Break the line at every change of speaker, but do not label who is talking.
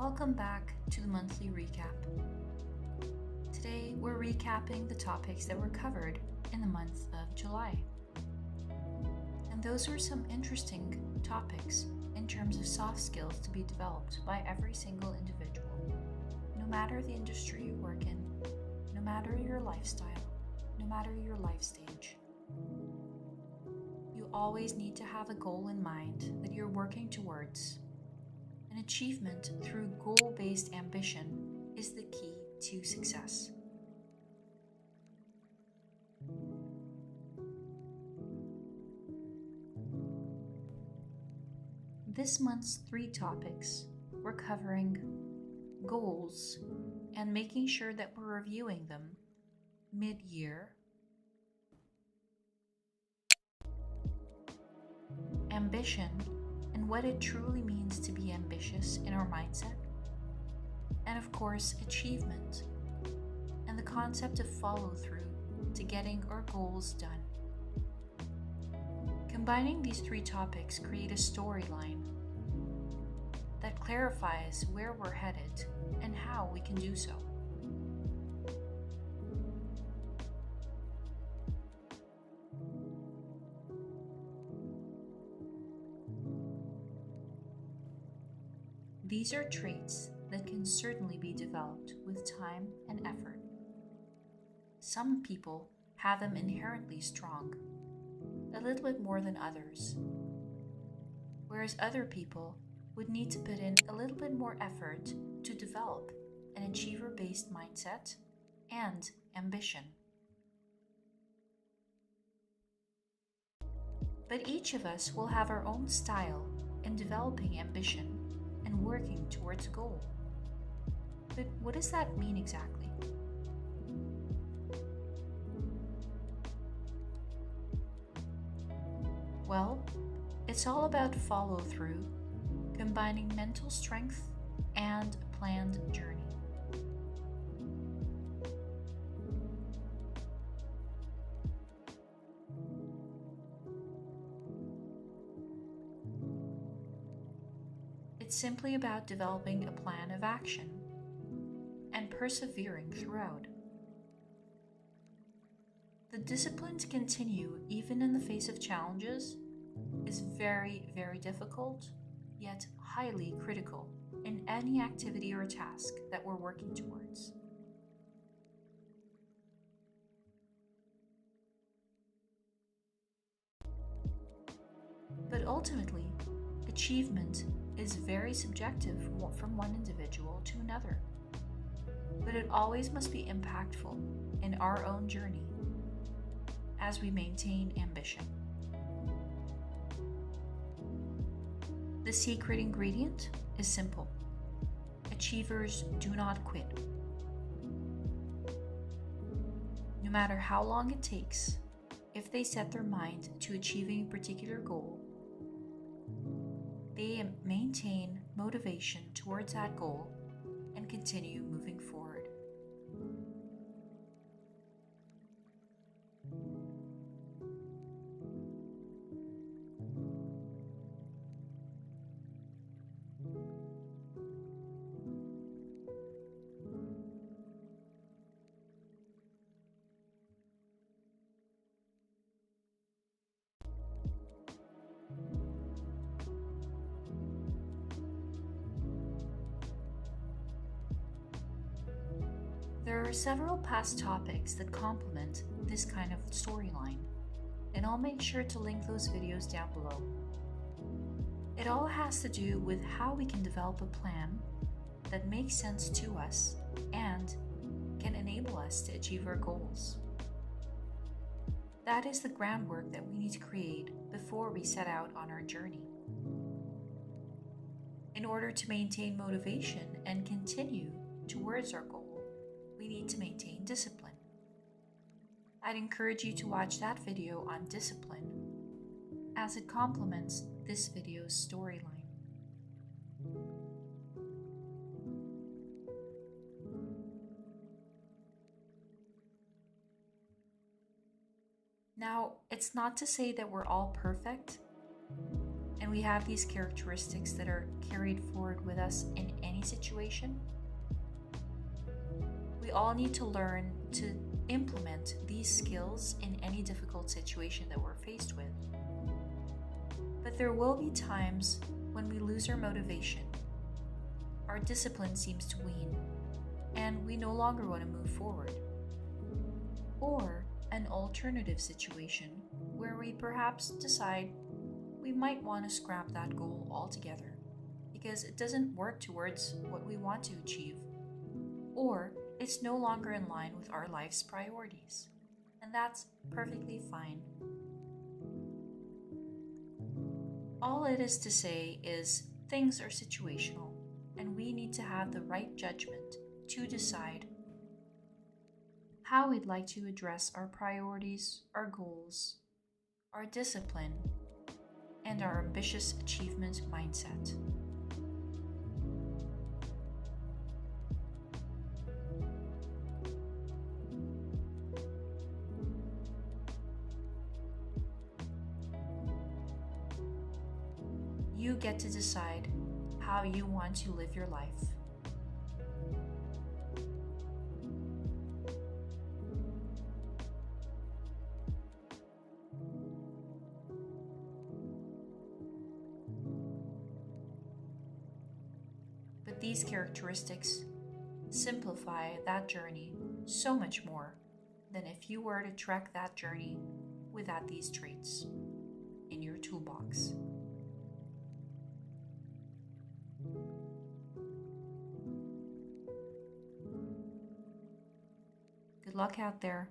Welcome back to the monthly recap. Today we're recapping the topics that were covered in the month of July. And those were some interesting topics in terms of soft skills to be developed by every single individual, no matter the industry you work in, no matter your lifestyle, no matter your life stage. You always need to have a goal in mind that you're working towards. An achievement through goal-based ambition is the key to success. This month's 3 topics, we're covering goals and making sure that we're reviewing them mid-year, ambition and what it truly means to be ambitious in our mindset, and of course, achievement and the concept of follow-through to getting our goals done. Combining these 3 topics create a storyline that clarifies where we're headed and how we can do so. These are traits that can certainly be developed with time and effort. Some people have them inherently strong, a little bit more than others, whereas other people would need to put in a little bit more effort to develop an achiever-based mindset and ambition. But each of us will have our own style in developing ambition and working towards a goal. But what does that mean exactly? Well, it's all about follow-through, combining mental strength and a planned journey. It's simply about developing a plan of action and persevering throughout. The discipline to continue even in the face of challenges is very, very difficult, yet highly critical in any activity or task that we're working towards. But ultimately, achievement is very subjective from one individual to another. But it always must be impactful in our own journey as we maintain ambition. The secret ingredient is simple. Achievers do not quit. No matter how long it takes, if they set their mind to achieving a particular goal, they maintain motivation towards that goal and continue moving forward. There are several past topics that complement this kind of storyline, and I'll make sure to link those videos down below. It all has to do with how we can develop a plan that makes sense to us and can enable us to achieve our goals. That is the groundwork that we need to create before we set out on our journey. In order to maintain motivation and continue towards our goal, we need to maintain discipline. I'd encourage you to watch that video on discipline as it complements this video's storyline. Now, it's not to say that we're all perfect and we have these characteristics that are carried forward with us in any situation, we all need to learn to implement these skills in any difficult situation that we're faced with. But there will be times when we lose our motivation, our discipline seems to wane, and we no longer want to move forward. Or an alternative situation where we perhaps decide we might want to scrap that goal altogether because it doesn't work towards what we want to achieve, or it's no longer in line with our life's priorities. And that's perfectly fine. All it is to say is things are situational, and we need to have the right judgment to decide how we'd like to address our priorities, our goals, our discipline, and our ambitious achievement mindset. You get to decide how you want to live your life. But these characteristics simplify that journey so much more than if you were to trek that journey without these traits in your toolbox. Good luck out there.